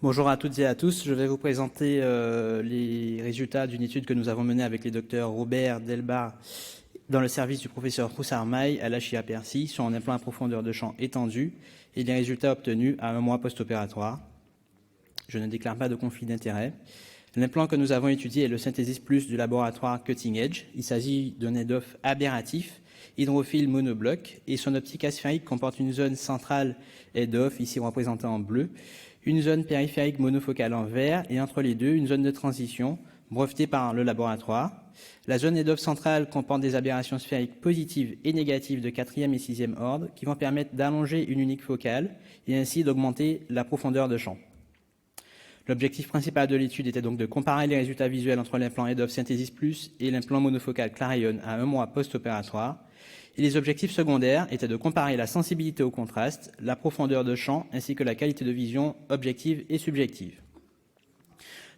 Bonjour à toutes et à tous, je vais vous présenter les résultats d'une étude que nous avons menée avec les docteurs Robert Delbar dans le service du professeur Roussarmaille à l'HIA Percy sur un implant à profondeur de champ étendue et les résultats obtenus à un mois post-opératoire. Je ne déclare pas de conflit d'intérêt. L'implant que nous avons étudié est le Synthesis Plus du laboratoire Cutting Edge. Il s'agit d'un EDOF aberratif, hydrophile monobloc, et son optique asphérique comporte une zone centrale EDOF, ici représentée en bleu, une zone périphérique monofocale en vert, et entre les deux, une zone de transition brevetée par le laboratoire. La zone EDOF centrale comporte des aberrations sphériques positives et négatives de 4e et 6e ordre qui vont permettre d'allonger une unique focale et ainsi d'augmenter la profondeur de champ. L'objectif principal de l'étude était donc de comparer les résultats visuels entre l'implant EDOF Synthesis Plus et l'implant monofocal Clarion à un mois post-opératoire. Et les objectifs secondaires étaient de comparer la sensibilité au contraste, la profondeur de champ ainsi que la qualité de vision objective et subjective.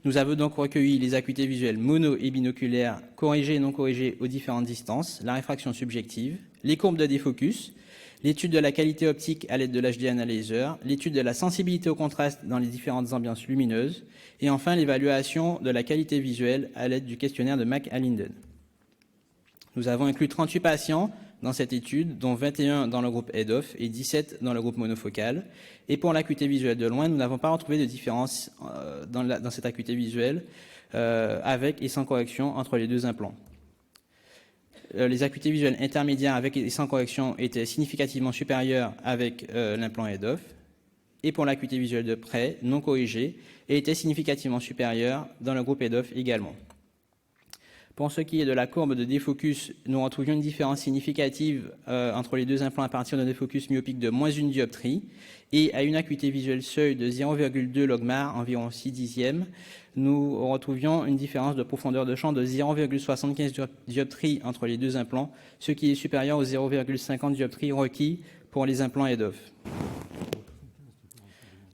Nous avons donc recueilli les acuités visuelles mono et binoculaires, corrigées et non corrigées aux différentes distances, la réfraction subjective, les courbes de défocus, l'étude de la qualité optique à l'aide de l'HD Analyzer, l'étude de la sensibilité au contraste dans les différentes ambiances lumineuses, et enfin l'évaluation de la qualité visuelle à l'aide du questionnaire de Mac-Alinden. Nous avons inclus 38 patients dans cette étude, dont 21 dans le groupe EDOF et 17 dans le groupe monofocal. Et pour l'acuité visuelle de loin, nous n'avons pas retrouvé de différence dans cette acuité visuelle avec et sans correction entre les deux implants. Les acuités visuelles intermédiaires avec et sans correction étaient significativement supérieures avec l'implant EDOF, et pour l'acuité visuelle de près, non corrigée, et étaient significativement supérieures dans le groupe EDOF également. Pour ce qui est de la courbe de défocus, nous retrouvions une différence significative entre les deux implants à partir d'un défocus myopique de moins 1 dioptrie, et à une acuité visuelle seuil de 0,2 logmar, environ 6 dixièmes, nous retrouvions une différence de profondeur de champ de 0,75 dioptrie entre les deux implants, ce qui est supérieur aux 0,50 dioptrie requis pour les implants EDOF.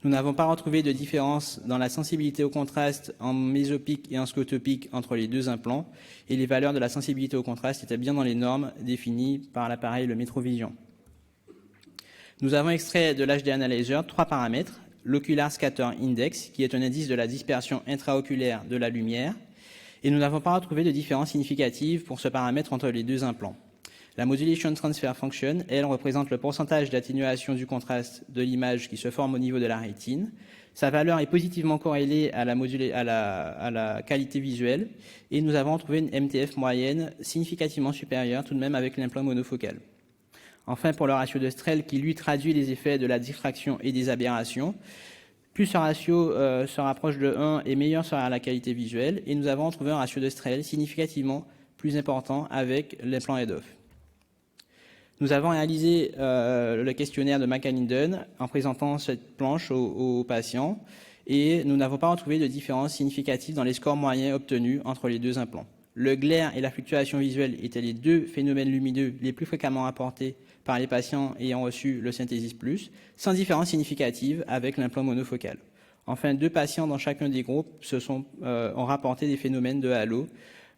Nous n'avons pas retrouvé de différence dans la sensibilité au contraste en mésopique et en scotopique entre les deux implants, et les valeurs de la sensibilité au contraste étaient bien dans les normes définies par l'appareil le Metrovision. Nous avons extrait de l'HD Analyzer 3 paramètres: l'Ocular Scatter Index, qui est un indice de la dispersion intraoculaire de la lumière, et nous n'avons pas retrouvé de différence significative pour ce paramètre entre les deux implants. La Modulation Transfer Function, elle, représente le pourcentage d'atténuation du contraste de l'image qui se forme au niveau de la rétine. Sa valeur est positivement corrélée à la qualité visuelle, et nous avons trouvé une MTF moyenne significativement supérieure tout de même avec l'implant monofocal. Enfin, pour le ratio de Strel, qui lui traduit les effets de la diffraction et des aberrations, plus ce ratio se rapproche de 1 et meilleure sera la qualité visuelle, et nous avons trouvé un ratio de Strel significativement plus important avec l'implant EDOF. Nous avons réalisé le questionnaire de Mac-Alinden en présentant cette planche aux patients, et nous n'avons pas retrouvé de différence significative dans les scores moyens obtenus entre les deux implants. Le glaire et la fluctuation visuelle étaient les deux phénomènes lumineux les plus fréquemment rapportés par les patients ayant reçu le Synthesis Plus, sans différence significative avec l'implant monofocal. Enfin, 2 patients dans chacun des groupes ont rapporté des phénomènes de halo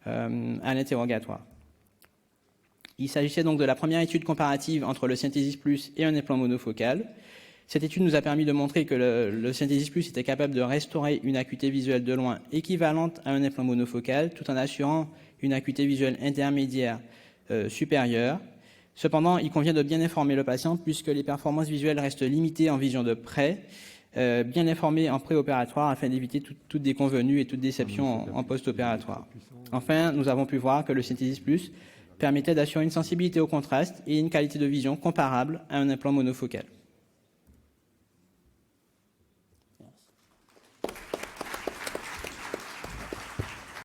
à l'interrogatoire. Il s'agissait donc de la première étude comparative entre le Synthesis Plus et un implant monofocal. Cette étude nous a permis de montrer que le Synthesis Plus était capable de restaurer une acuité visuelle de loin équivalente à un implant monofocal, tout en assurant une acuité visuelle intermédiaire supérieure. Cependant, il convient de bien informer le patient puisque les performances visuelles restent limitées en vision de près, bien informer en préopératoire afin d'éviter toute déconvenue et toute déception en post-opératoire. Enfin, nous avons pu voir que le Synthesis Plus permettait d'assurer une sensibilité au contraste et une qualité de vision comparable à un implant monofocal.